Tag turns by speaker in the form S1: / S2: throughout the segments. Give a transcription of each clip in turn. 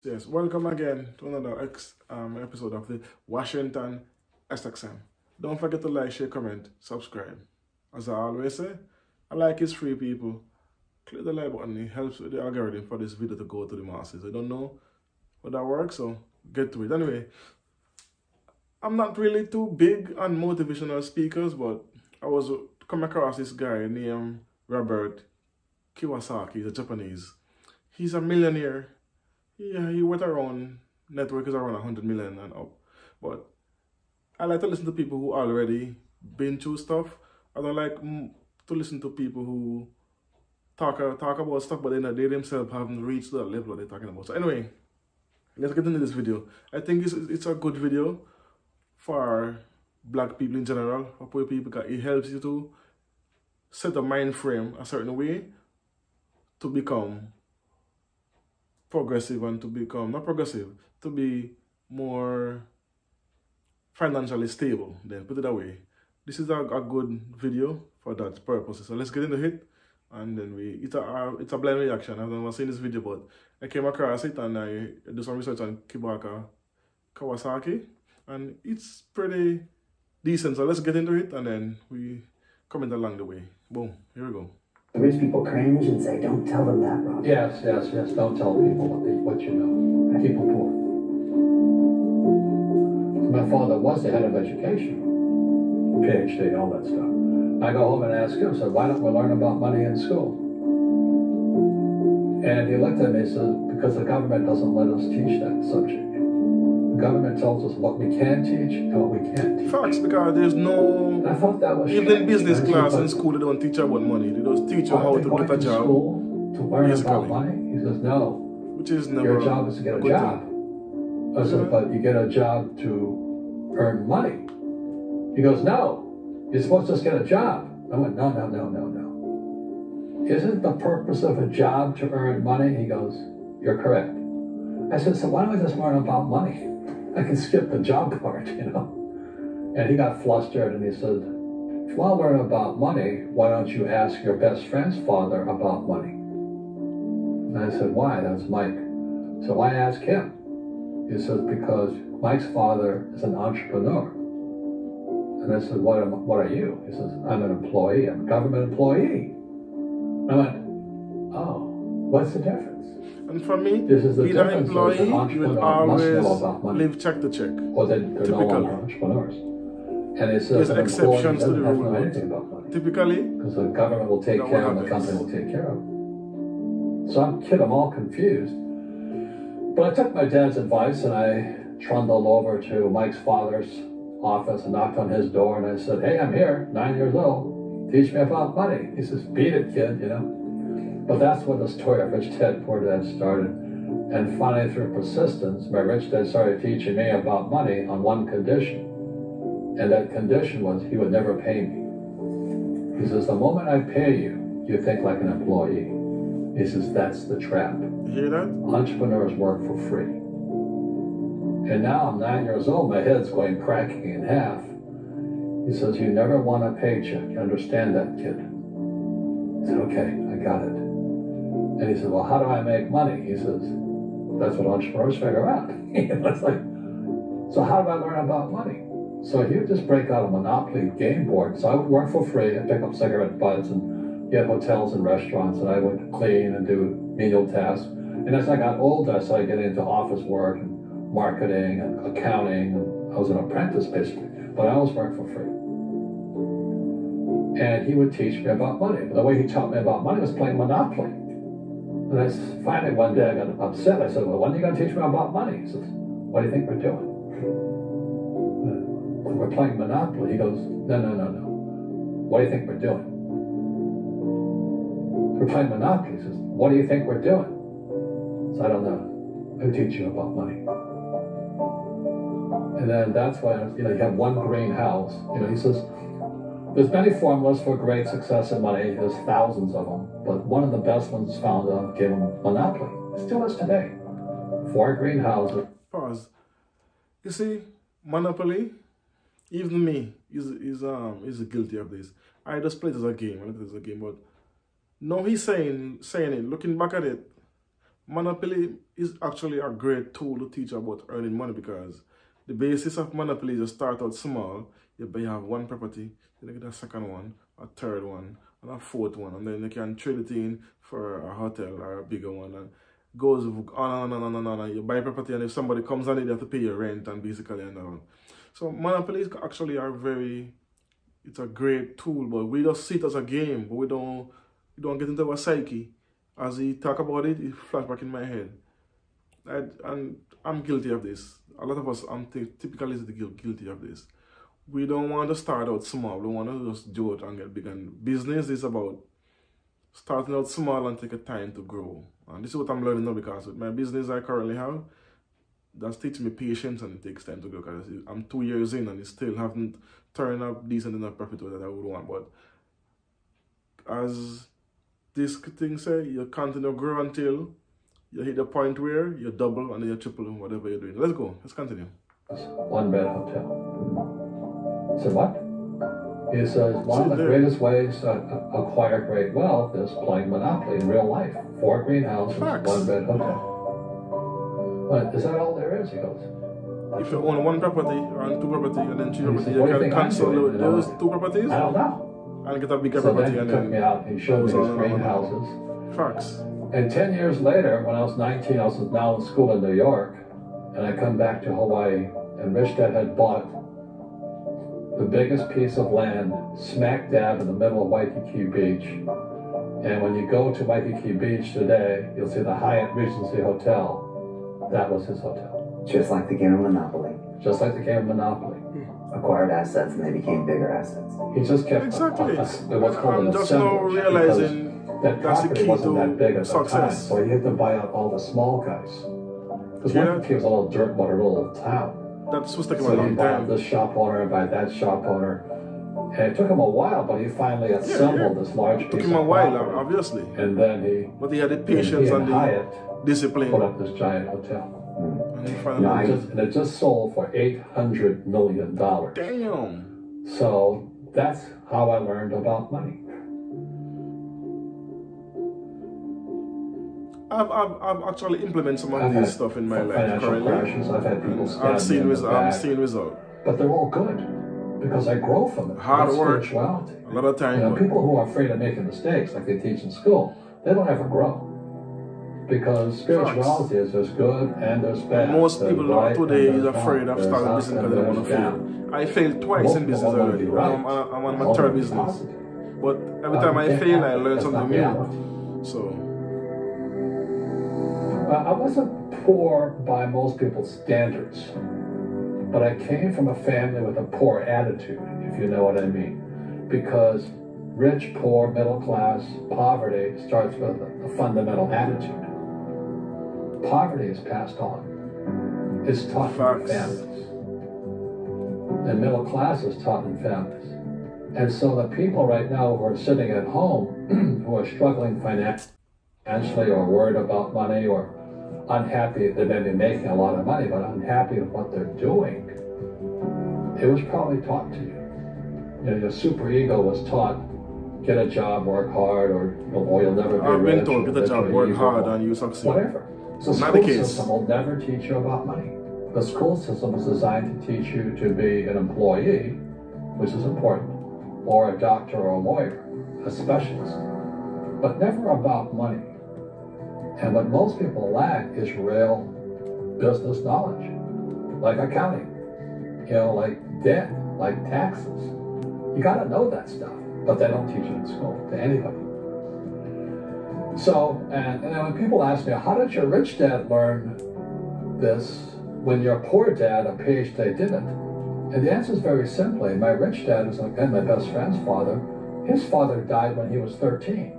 S1: Yes, welcome again to another episode of the Washington SXM. Don't forget to like, share, comment, subscribe. As I always say, a like is free, people. Click the like button, it helps with the algorithm for this video to go to the masses. I don't know how that works, so get to it. Anyway, I'm not really too big on motivational speakers, but I was come across this guy named Robert Kiyosaki. He's a Japanese. He's a millionaire. Yeah, he went around, network is around 100 million and up. But I like to listen to people who already been through stuff. I don't like to listen to people who talk about stuff, but they themselves haven't reached that level they're talking about. So anyway, let's get into this video. I think it's a good video for black people in general, for poor people, because it helps you to set a mind frame a certain way to become progressive and to become, not progressive, to be more financially stable, then put it that way. This is a good video for that purpose. So let's get into it, and then it's a blind reaction. I've never seen this video, but I came across it and I do some research on Kiyosaki, and it's pretty decent. So let's get into it, and then we comment along the way. Boom, here we go.
S2: The rich people cringe and say, don't tell them that, Rob.
S3: Yes. Don't tell people what you know. Keep them poor. My father was the head of education, PhD, all that stuff. I go home and ask him, so why don't we learn about money in school? And he looked at me and said, because the government doesn't let us teach that subject. The government tells us what we can teach and what we can't teach.
S1: Facts, because there's no...
S3: I thought that was
S1: even in business class in school, they don't teach you about money. They just teach you how to get a job.
S3: To learn about money? He says, no.
S1: Which is never
S3: your job is to get a job. I said, but you get a job to earn money. He goes, no. You're supposed to just get a job. I went, no. Isn't the purpose of a job to earn money? He goes, you're correct. I said, so why don't we just learn about money? I can skip the job part, you know. And he got flustered and he said, if you want to learn about money, why don't you ask your best friend's father about money? And I said, why? That's Mike. So I asked him. He says, because Mike's father is an entrepreneur. And I said, what are you? He says, I'm an employee. I'm a government employee. I went, oh, what's the difference?
S1: And for me,
S3: this is the
S1: being an employee, you will always live check to check.
S3: Or they're no longer entrepreneurs. And it says
S1: there's exceptions to the rule. Typically,
S3: because the government will take care of it, the company will take care of it. So I'm all confused. But I took my dad's advice and I trundled over to Mike's father's office and knocked on his door and I said, hey, I'm here, 9 years old. Teach me about money. He says, beat it, kid, you know. But that's when the story of Rich Dad, Poor Dad started. And finally, through persistence, my rich dad started teaching me about money on one condition. And that condition was he would never pay me. He says, the moment I pay you, you think like an employee. He says, that's the trap.
S1: You hear that?
S3: Entrepreneurs work for free. And now I'm 9 years old, my head's going cracking in half. He says, you never want a paycheck. You understand that, kid? I said, okay, I got it. And he said, well, how do I make money? He says, that's what entrepreneurs figure out. It's like, so how do I learn about money? So he would just break out a Monopoly game board. So I would work for free and pick up cigarette butts and get hotels and restaurants, and I would clean and do menial tasks. And as I got older, I started getting into office work and marketing and accounting. And I was an apprentice, basically. But I always worked for free. And he would teach me about money. But the way he taught me about money was playing Monopoly. And I finally one day I got upset. I said, well, when are you going to teach me about money? He says, what do you think we're doing? We're playing Monopoly. He goes, no. What do you think we're doing? We're playing Monopoly. He says, what do you think we're doing? So I don't know. I'll teach you about money. And then that's when, you have one green house. He says, there's many formulas for great success in money. There's thousands of them. But one of the best ones found gave him Monopoly. It still is today. 4 green houses.
S1: Pause. You see, Monopoly, even me is guilty of this. I just play it as a game. But now he's saying it, looking back at it, Monopoly is actually a great tool to teach about earning money, because the basis of Monopoly is you start out small, you have one property, then you get a second one, a third one, and a fourth one, and then you can trade it in for a hotel or a bigger one, and goes on and on and on, and you buy property, and if somebody comes on it, you have to pay your rent and basically and all. So Monopoly is actually it's a great tool, but we just see it as a game, but we don't get into our psyche. As he talk about it, it flash back in my head. And I'm guilty of this. A lot of us, I'm typically guilty of this. We don't want to start out small. We want to just do it and get big. And business is about starting out small and take a time to grow. And this is what I'm learning now, because with my business I currently have, that's teaching me patience, and it takes time to grow, because I'm 2 years in and it still haven't turned up decent enough profit that I would want. But as this thing say, you continue to grow until you hit the point where you double and then you triple whatever you're doing. Let's go. Let's continue.
S3: One bed hotel. So what? He says one of the greatest ways to acquire great wealth is playing Monopoly in real life. 4 greenhouses,
S1: Facts.
S3: 1 bed hotel. But is that all there is? He goes,
S1: If you own 1 property or 2 property and then 3 property, you
S3: what do you
S1: can
S3: think I'm
S1: cancel
S3: doing?
S1: those 2 properties
S3: I don't know.
S1: and get a bigger
S3: So
S1: property.
S3: then
S1: And
S3: he took me out, he showed me his greenhouses.
S1: Facts.
S3: And 10 years later, when I was 19, I was now in school in New York, and I come back to Hawaii, and Rich Dad had bought the biggest piece of land smack dab in the middle of Waikiki Beach. And when you go to Waikiki Beach today, you'll see the Hyatt Regency Hotel. That was his hotel.
S2: Just like the game of Monopoly.
S3: Just like the game of Monopoly.
S2: Acquired assets and they became bigger assets.
S3: He just kept
S1: Exactly.
S3: what's called
S1: I'm
S3: an
S1: just now
S3: assemblage,
S1: realizing
S3: that
S1: that's the
S3: property
S1: key
S3: wasn't
S1: to
S3: that big at the time,
S1: success.
S3: so he had to buy out all the small guys. Because
S1: Yeah.
S3: Waikiki was a little dirt water little town.
S1: That's what's taking a
S3: So he
S1: long
S3: bought
S1: time.
S3: this shop owner and by that shop owner. And it took him a while, but he finally assembled this large
S1: It
S3: piece
S1: took him a
S3: of
S1: while,
S3: property.
S1: obviously.
S3: And then
S1: But he had the
S3: he
S1: patience and the
S3: Hyatt
S1: discipline.
S3: put up this giant hotel.
S1: And he
S2: No,
S1: finally,
S3: And it just sold for $800 million.
S1: damn.
S3: So that's how I learned about money.
S1: I've actually implemented some of
S3: I've
S1: these
S3: had
S1: stuff in my life
S3: financial
S1: currently.
S3: crashes. I've had people stab
S1: I've
S3: me
S1: seen
S3: in the
S1: result.
S3: back.
S1: I've seen result.
S3: But they're all good because I grow from it.
S1: Hard
S3: That's
S1: work.
S3: spirituality.
S1: A lot of time.
S3: You know,
S1: but
S3: people who are afraid of making mistakes, like they teach in school, they don't ever grow. Because spirituality is there's good and there's bad.
S1: most
S3: There's
S1: people now
S3: right
S1: today
S3: and
S1: is
S3: there's
S1: afraid
S3: wrong.
S1: of
S3: There's
S1: starting
S3: up
S1: business
S3: and
S1: because they don't want to
S3: there's
S1: fail.
S3: down.
S1: I failed twice
S3: Most
S1: in
S3: people
S1: business
S3: want to
S1: already.
S3: be right.
S1: I'm on my
S3: Most
S1: third
S3: want to be
S1: business.
S3: positive.
S1: But every time I
S3: can't
S1: fail,
S3: have
S1: I
S3: it.
S1: learn
S3: That's
S1: something
S3: not
S1: new.
S3: reality.
S1: So,
S3: I wasn't poor by most people's standards, but I came from a family with a poor attitude, if you know what I mean. Because rich, poor, middle class, poverty starts with a fundamental attitude. Poverty is passed on. It's taught in
S1: Facts.
S3: families. And middle class is taught in families. And so the people right now who are sitting at home, who are struggling financially or worried about money or unhappy, they may be making a lot of money, but unhappy with what they're doing, it was probably taught to you. You know, your super ego was taught, get a job, work hard, or you'll never be
S1: I've
S3: rich.
S1: been told,
S3: or
S1: get a job,
S3: rich or
S1: work
S3: evil,
S1: hard, and you succeed.
S3: whatever. So
S1: Not
S3: school
S1: the case.
S3: system will never teach you about money. The school system is designed to teach you to be an employee, which is important, or a doctor or a lawyer, a specialist, but never about money. And what most people lack is real business knowledge, like accounting, you know, like debt, like taxes. You got to know that stuff, but they don't teach it in school to anybody. So, and then when people ask me, how did your rich dad learn this when your poor dad appears they didn't? And the answer is very simply, my rich dad was, again, my best friend's father. His father died when he was 13.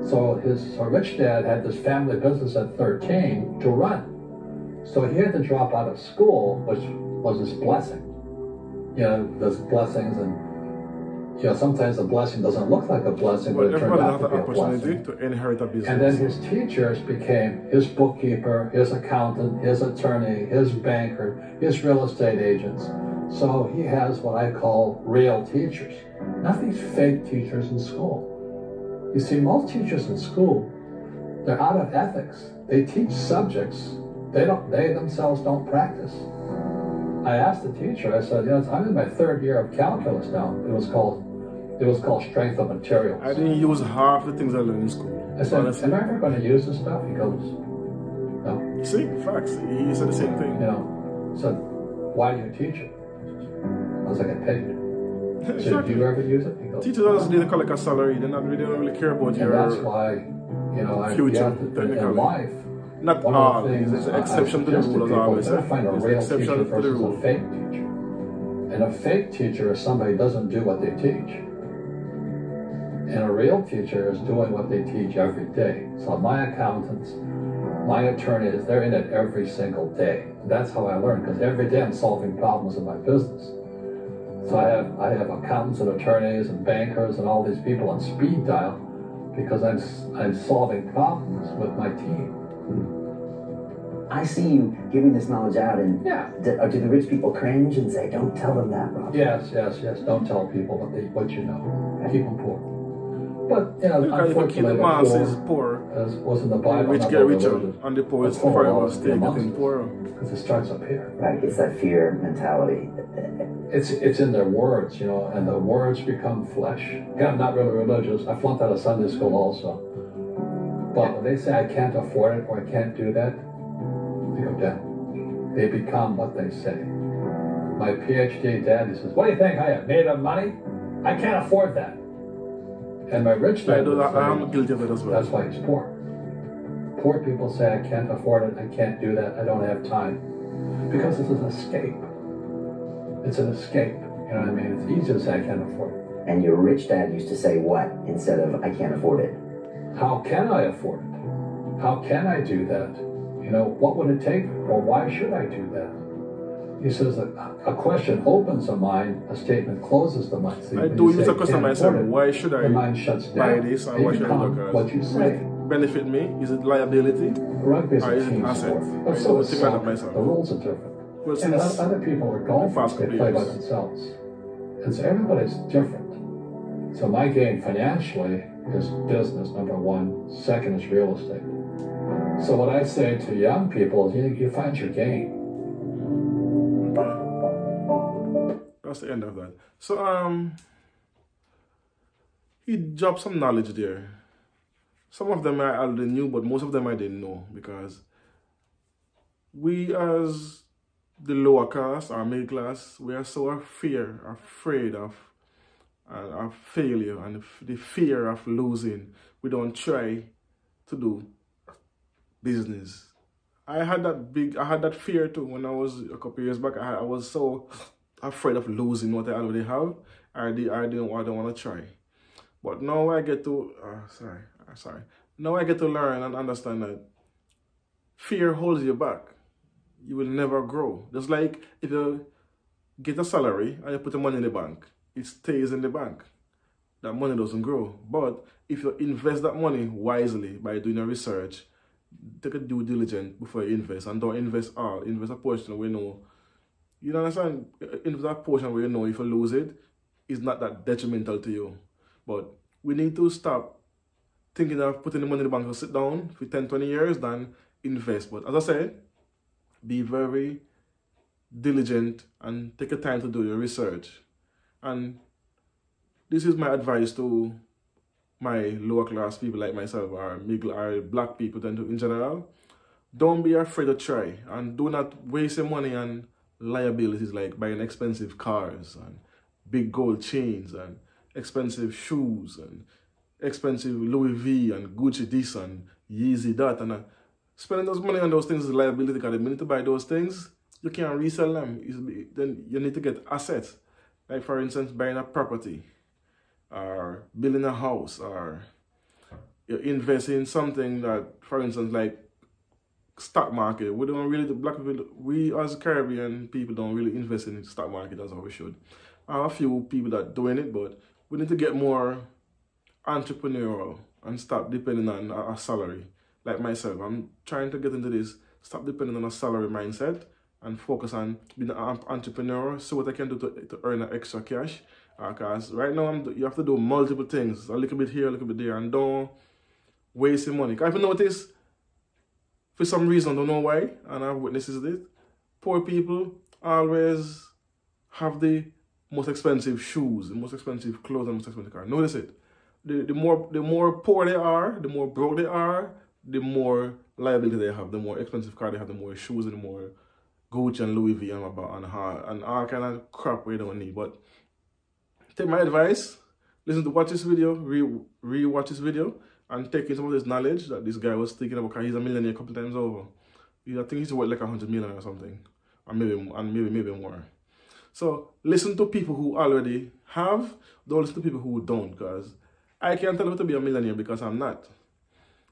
S3: So his rich dad had this family business at 13 to run. So he had to drop out of school, which was his blessing. You know, there's blessings and, you know, sometimes the blessing doesn't look like a blessing, but it turned
S1: everybody
S3: out
S1: has
S3: to
S1: the
S3: be a
S1: opportunity
S3: blessing.
S1: to inherit a business.
S3: And then his teachers became his bookkeeper, his accountant, his attorney, his banker, his real estate agents. So he has what I call real teachers, not these fake teachers in school. You see, most teachers in school, they're out of ethics. They teach subjects they themselves don't practice. I asked the teacher, I said, I'm in my 3rd year of calculus now. It was called strength of materials.
S1: I didn't use half the things I learned in school.
S3: I said, am I ever going to use this stuff? He goes, no.
S1: See, facts. He said the same thing.
S3: So why do you teach it? Because I get paid. So do you ever use it? He goes,
S1: teachers honestly, they collect a salary. They don't really care about your
S3: that's why,
S1: future,
S3: in life.
S1: Not all. There's an exception to the rule, as I always say.
S3: Find a real teacher versus a fake teacher. And a fake teacher is somebody who doesn't do what they teach. And a real teacher is doing what they teach every day. So my accountants, my attorneys, they're in it every single day. And that's how I learn, because every day I'm solving problems in my business. So I have accountants and attorneys and bankers and all these people on speed dial because I'm solving problems with my team.
S2: I see you giving this knowledge out, and do the rich people cringe and say, "Don't tell them that, Rob"?
S3: Yes. Don't tell people what you know. Keep them poor. But unfortunately,
S1: the masses poor,
S3: as was in the Bible,
S1: rich get richer, and the poor is forever stay getting poorer.
S3: Because it starts up here.
S2: Right, it's that fear mentality.
S3: It's in their words, and the words become flesh. Again, I'm not really religious. I flunked out of Sunday school also. But when they say I can't afford it or I can't do that, they go down. They become what they say. My PhD dad, he says, "What do you think? I have made of money? I can't afford that." And my rich dad,
S1: I'm guilty of it as well.
S3: That's why he's poor. Poor people say, "I can't afford it. I can't do that. I don't have time," because it's an escape. It's an escape. You know what I mean? It's easy to say I can't afford it.
S2: And your rich dad used to say what instead of "I can't afford it"?
S3: How can I afford it? How can I do that? What would it take? Or why should I do that? He says that a question opens the mind, a statement closes the mind. See,
S1: I do use a question myself. Why should I
S3: the mind shuts down.
S1: buy this, or why should I look at
S3: what you say?
S1: Benefit me? Is it liability?
S3: Rugby is
S1: or
S3: a
S1: is it
S3: team
S1: asset?
S3: sport. But so is
S1: think like that
S3: soccer.
S1: myself.
S3: The rules are different.
S1: Well,
S3: And
S1: since
S3: other people are golfers, they play by themselves. And so everybody's different. So my game financially is business, number one. Second is real estate. So what I say to young people is you find your game.
S1: That's the end of that. So he dropped some knowledge there. Some of them I already knew, but most of them I didn't know, because we as the lower class or middle class, we are so afraid of failure and the fear of losing. We don't try to do business. I had that fear too when I was a couple years back. I was so afraid of losing what I already have. I don't want to try. But now I get to Now I get to learn and understand that fear holds you back. You will never grow. Just like if you get a salary and you put the money in the bank, it stays in the bank. That money doesn't grow. But if you invest that money wisely by doing your research, take a due diligence before you invest, and don't invest all. Invest a portion where you know. You understand? Invest a portion where you know if you lose it, it's not that detrimental to you. But we need to stop thinking of putting the money in the bank and sit down for 10, 20 years, then invest. But as I said, be very diligent and take your time to do your research. And this is my advice to my lower class people like myself, or black people in general. Don't be afraid to try, and do not waste your money on liabilities like buying expensive cars and big gold chains and expensive shoes and expensive Louis V and Gucci this and Yeezy that, and spending those money on those things is a liability, because the minute to buy those things, you can't resell them. Then you need to get assets, like for instance buying a property or building a house, or you invest in something that, for instance, like stock market. We don't really, the black people, we as Caribbean people don't really invest in the stock market as how we should. I have a few people that are doing it, but we need to get more entrepreneurial and stop depending on a salary. Like myself, I'm trying to get into this, stop depending on a salary mindset and focus on being an entrepreneur, see what I can do to earn an extra cash. Because right now you have to do multiple things, a little bit here, a little bit there, and don't waste your money. Because if you notice, For some reason, I don't know why, and I've witnessed it, poor people always have the most expensive shoes, the most expensive clothes, and most expensive car. Notice it. The more poor they are, the more broke they are, the more liability they have, the more expensive car they have, the more shoes, and the more Gucci and Louis V and all kind of crap we don't need. But take my advice, watch this video, re-watch this video, and take in some of this knowledge that this guy was thinking about, because he's a millionaire a couple times over. I think he's worth like 100 million or something, or maybe more. So listen to people who already have, don't listen to people who don't, because I can't tell you to be a millionaire because I'm not.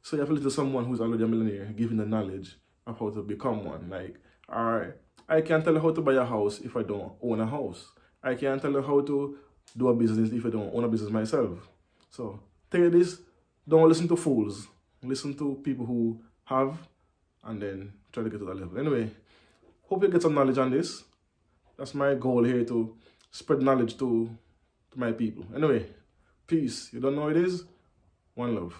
S1: So you have to listen to someone who's already a millionaire, giving the knowledge of how to become one. Like, alright, I can't tell you how to buy a house if I don't own a house. I can't tell you how to do a business if I don't own a business myself. So take this, don't listen to fools. Listen to people who have, and then try to get to that level. Anyway, hope you get some knowledge on this. That's my goal here, to spread knowledge to my people. Anyway, peace. You don't know what it is? One love.